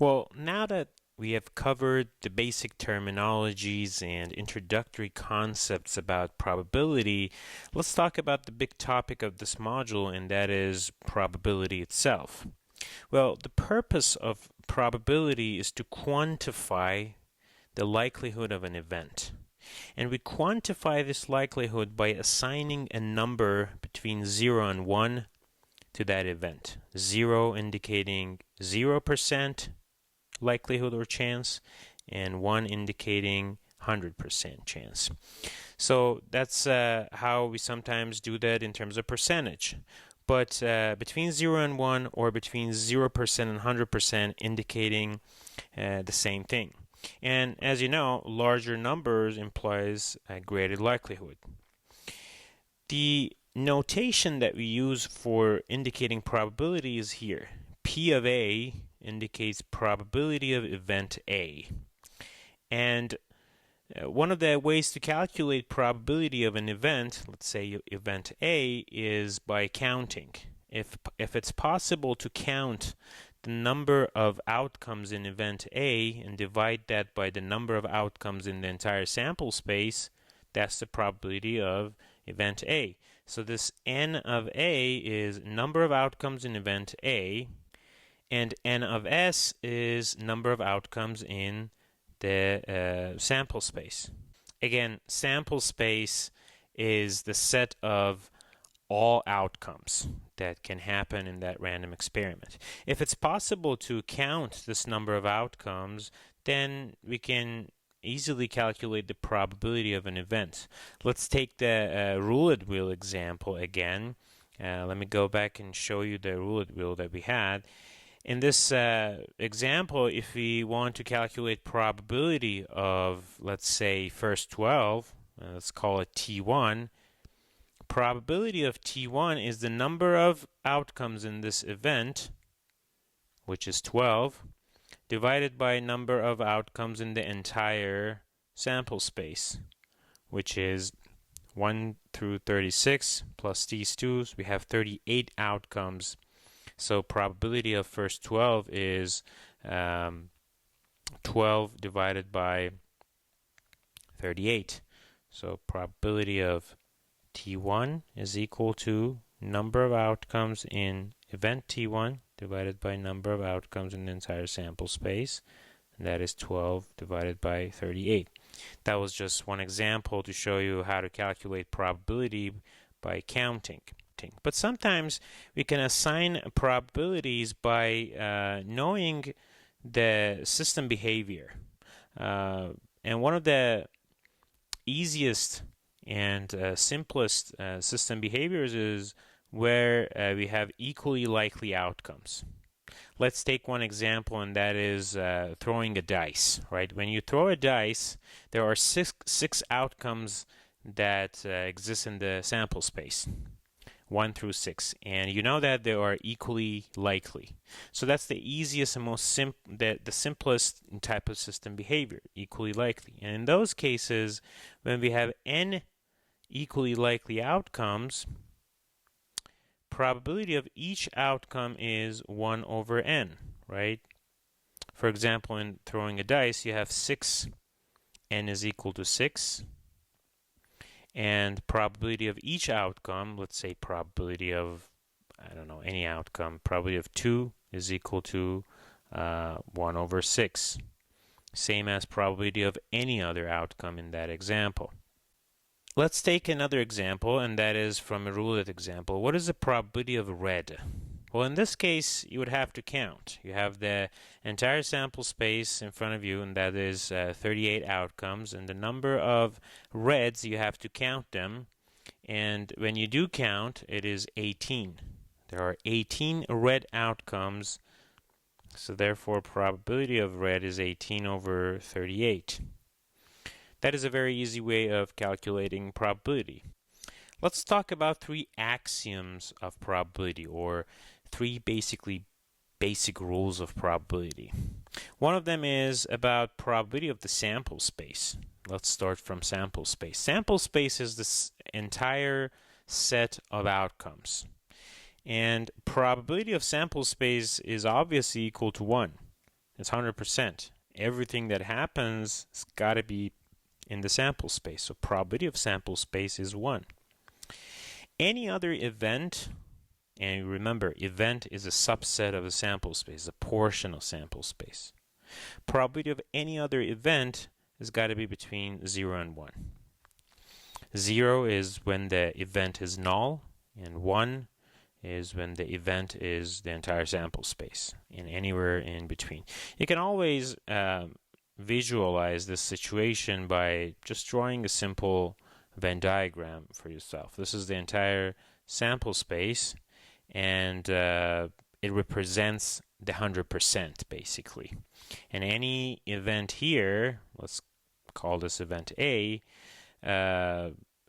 Well, now that we have covered the basic terminologies and introductory concepts about probability, let's talk about the big topic of this module, and that is probability itself. Well, the purpose of probability is to quantify the likelihood of an event. And we quantify this likelihood by assigning a number between 0 and 1 to that event. 0 indicating 0% likelihood or chance, and 1 indicating 100% chance. So that's how we sometimes do that in terms of percentage. But between 0 and 1, or between 0% and 100%, indicating the same thing. And as you know, larger numbers implies a greater likelihood. The notation that we use for indicating probability is here. P of A indicates probability of event A. And one of the ways to calculate probability of an event, let's say event A, is by counting. If it's possible to count the number of outcomes in event A and divide that by the number of outcomes in the entire sample space, that's the probability of event A. So this N of A is number of outcomes in event A, and N of S is number of outcomes in the sample space. Again, sample space is the set of all outcomes that can happen in that random experiment. If it's possible to count this number of outcomes, then we can easily calculate the probability of an event. Let's take the roulette wheel example again. Let me go back and show you the roulette wheel that we had. In this example, if we want to calculate probability of, let's say, first 12, let's call it T1, probability of T1 is the number of outcomes in this event, which is 12, divided by number of outcomes in the entire sample space, which is 1 through 36 plus these twos. We have 38 outcomes. So probability of first 12 is 12 divided by 38. So probability of T1 is equal to number of outcomes in event T1 divided by number of outcomes in the entire sample space. And that is 12 divided by 38. That was just one example to show you how to calculate probability by counting. But sometimes we can assign probabilities by knowing the system behavior. And one of the easiest and simplest system behaviors is where we have equally likely outcomes. Let's take one example, and that is throwing a dice, right? When you throw a dice, there are six outcomes that exist in the sample space. 1 through 6, and you know that they are equally likely. So that's the easiest and most the simplest type of system behavior, equally likely. And in those cases, when we have n equally likely outcomes, probability of each outcome is 1 over n, right? For example, in throwing a dice, you have 6, n is equal to 6. And probability of each outcome, let's say probability of, I don't know, any outcome, probability of 2 is equal to 1 over 6. Same as probability of any other outcome in that example. Let's take another example, and that is from a roulette example. What is the probability of red? Well, in this case, you would have to count. You have the entire sample space in front of you, and that is 38 outcomes. And the number of reds, you have to count them. And when you do count, it is 18. There are 18 red outcomes. So therefore, probability of red is 18 over 38. That is a very easy way of calculating probability. Let's talk about 3 axioms of probability, or 3 basic rules of probability. One of them is about probability of the sample space. Let's start from sample space. Sample space is this entire set of outcomes. And probability of sample space is obviously equal to 1. It's 100%. Everything that happens has got to be in the sample space. So probability of sample space is 1. Any other event, and remember, event is a subset of a sample space, a portion of sample space. Probability of any other event has got to be between 0 and 1. 0 is when the event is null, and 1 is when the event is the entire sample space, and anywhere in between. You can always visualize this situation by just drawing a simple Venn diagram for yourself. This is the entire sample space, and it represents the 100% basically. And any event here, let's call this event A,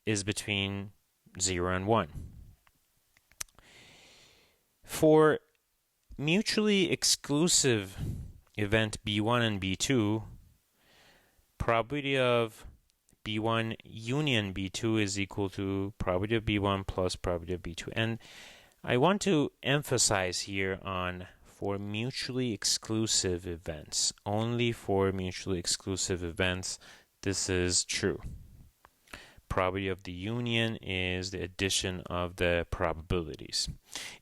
is between 0 and 1. For mutually exclusive event B1 and B2, probability of B1 union B2 is equal to probability of B1 plus probability of B2. And I want to emphasize here on for mutually exclusive events. Only for mutually exclusive events this is true. Probability of the union is the addition of the probabilities.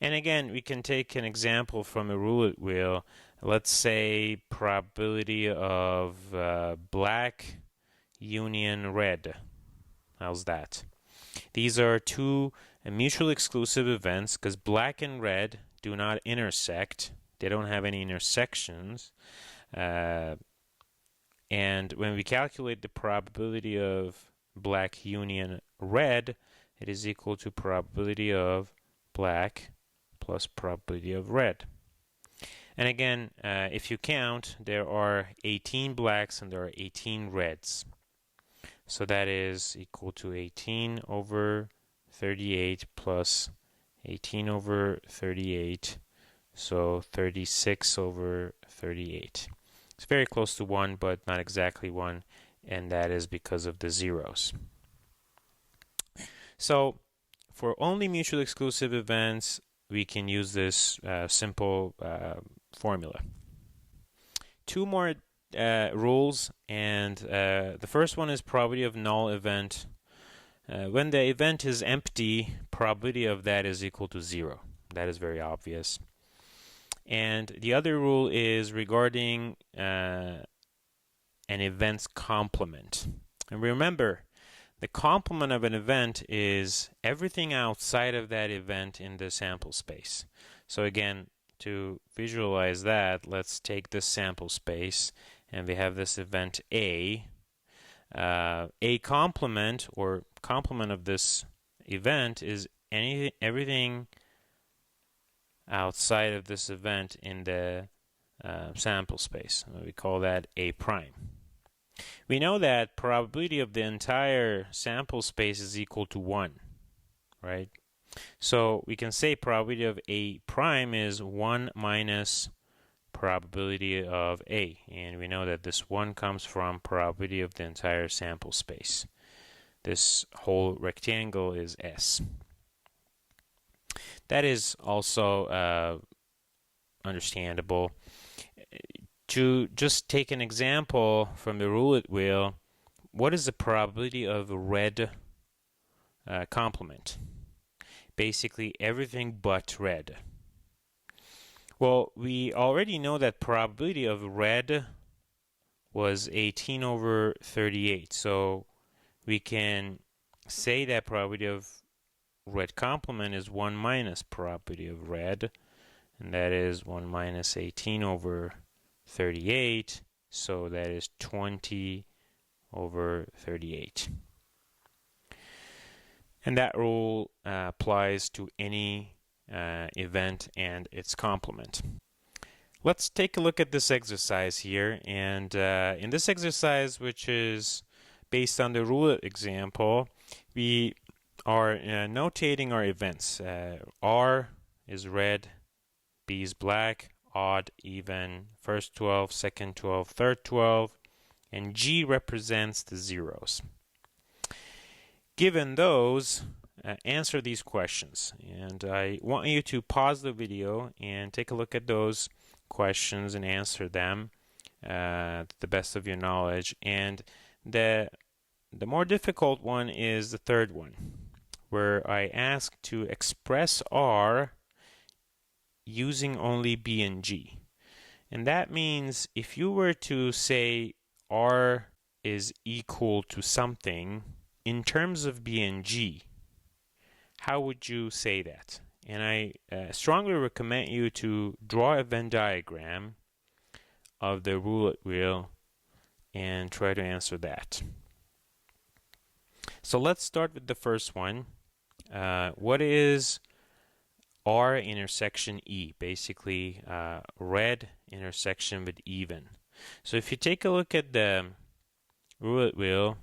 And again, we can take an example from a roulette wheel. Let's say probability of black union red. How's that? These are two mutually exclusive events because black and red do not intersect. They don't have any intersections. And when we calculate the probability of black union red, it is equal to probability of black plus probability of red. And again, if you count, there are 18 blacks and there are 18 reds. So that is equal to 18 over 38 plus 18 over 38, so 36 over 38. It's very close to 1, but not exactly 1, and that is because of the zeros. So for only mutually exclusive events, we can use this simple formula. Two more rules, and the first one is probability of null event. When the event is empty, probability of that is equal to 0. That is very obvious. And the other rule is regarding an event's complement. And remember, the complement of an event is everything outside of that event in the sample space. So again, to visualize that, let's take this sample space, and we have this event A. A complement or complement of this event is everything outside of this event in the sample space. We call that A prime. We know that probability of the entire sample space is equal to 1, right? So we can say probability of A prime is 1 minus probability of A, and we know that this 1 comes from probability of the entire sample space. This whole rectangle is S. That is also understandable. To just take an example from the roulette wheel, what is the probability of a red complement? Basically everything but red. Well, we already know that probability of red was 18 over 38, so we can say that probability of red complement is 1 minus probability of red, and that is 1 minus 18 over 38, so that is 20 over 38. And that rule applies to any event and its complement. Let's take a look at this exercise here, and in this exercise, which is based on the roulette example, we are notating our events. R is red, B is black, odd, even, first 12, second 12, third 12, and G represents the zeros. Given those, answer these questions, and I want you to pause the video and take a look at those questions and answer them. to the best of your knowledge. And the more difficult one is the third one, where I ask to express R using only B and G. And that means if you were to say R is equal to something in terms of B and G, how would you say that? And I strongly recommend you to draw a Venn diagram of the roulette wheel and try to answer that. So let's start with the first one. What is R intersection E? Basically, red intersection with even. So if you take a look at the roulette wheel,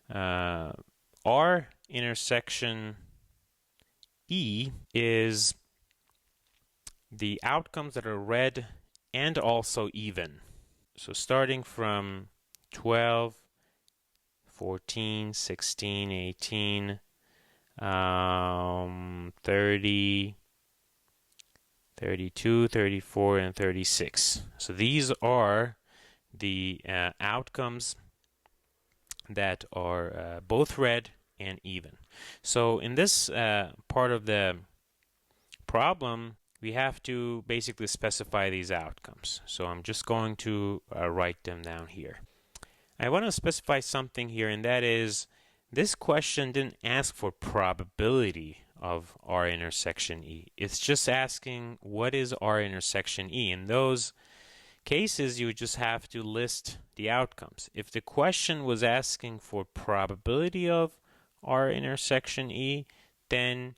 R intersection E is the outcomes that are red and also even. So starting from 12, 14, 16, 18, 30, 32, 34, and 36. So these are the outcomes that are both red and even. So in this part of the problem, we have to basically specify these outcomes. So I'm just going to write them down here. I want to specify something here, and that is this question didn't ask for probability of R intersection E. It's just asking what is R intersection E. In those cases, you would just have to list the outcomes. If the question was asking for probability of R intersection E, then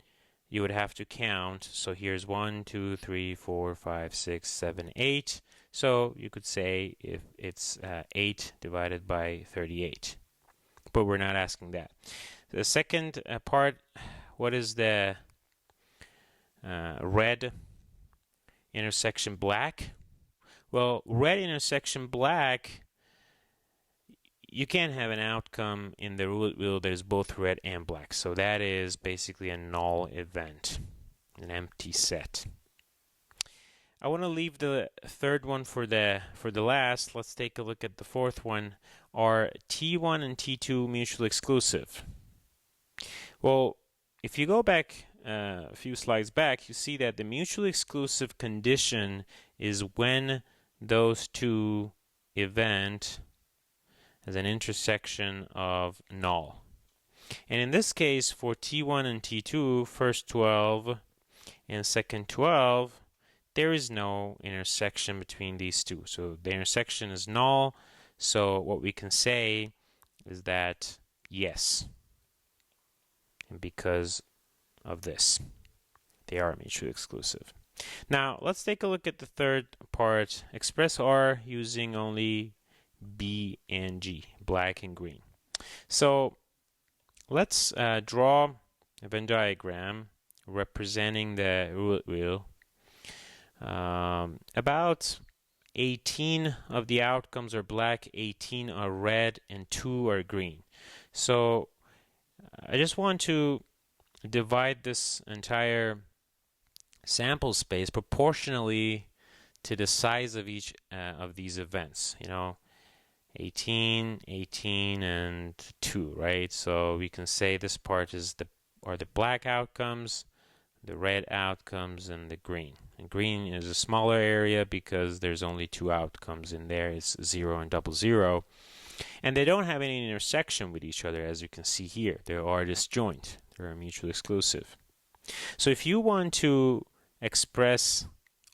you would have to count. So here's 1, 2, 3, 4, 5, 6, 7, 8. So you could say if it's 8 divided by 38. But we're not asking that. The second part, what is the red intersection black? Well, red intersection black, you can't have an outcome in the roulette wheel that is both red and black. So that is basically a null event, an empty set. I want to leave the third one for the last. Let's take a look at the fourth one. Are T1 and T2 mutually exclusive? Well, if you go back a few slides back, you see that the mutually exclusive condition is when those two events has an intersection of null. And in this case, for T1 and T2, first 12 and second 12, there is no intersection between these two. So the intersection is null. So what we can say is that yes, and because of this, they are mutually exclusive. Now let's take a look at the third part. Express R using only B and G, black and green. So let's draw a Venn diagram representing the roulette wheel. About 18 of the outcomes are black, 18 are red, and 2 are green. So I just want to divide this entire sample space proportionally to the size of each of these events. 18, 18, and 2, right? So we can say this part is the black outcomes, the red outcomes, and the green. And green is a smaller area because there's only 2 outcomes in there. It's 0 and 00. And they don't have any intersection with each other, as you can see here. They are disjoint. They are mutually exclusive. So if you want to express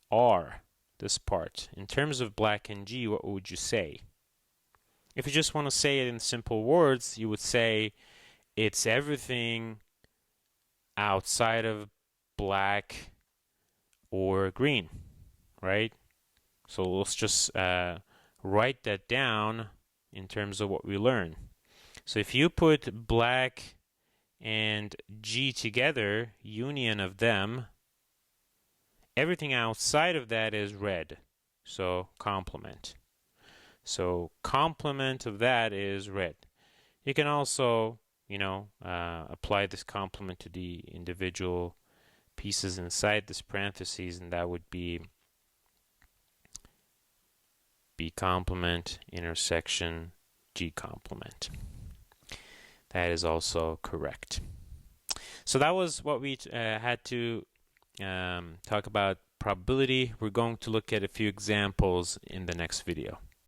R, this part, in terms of black and G, what would you say? If you just want to say it in simple words, you would say it's everything outside of black or green, right? So let's just write that down in terms of what we learn. So if you put black and G together, union of them, everything outside of that is red. So complement. So complement of that is red. You can also, apply this complement to the individual pieces inside this parentheses, and that would be complement intersection G complement. That is also correct. So that was what we had to talk about probability. We're going to look at a few examples in the next video.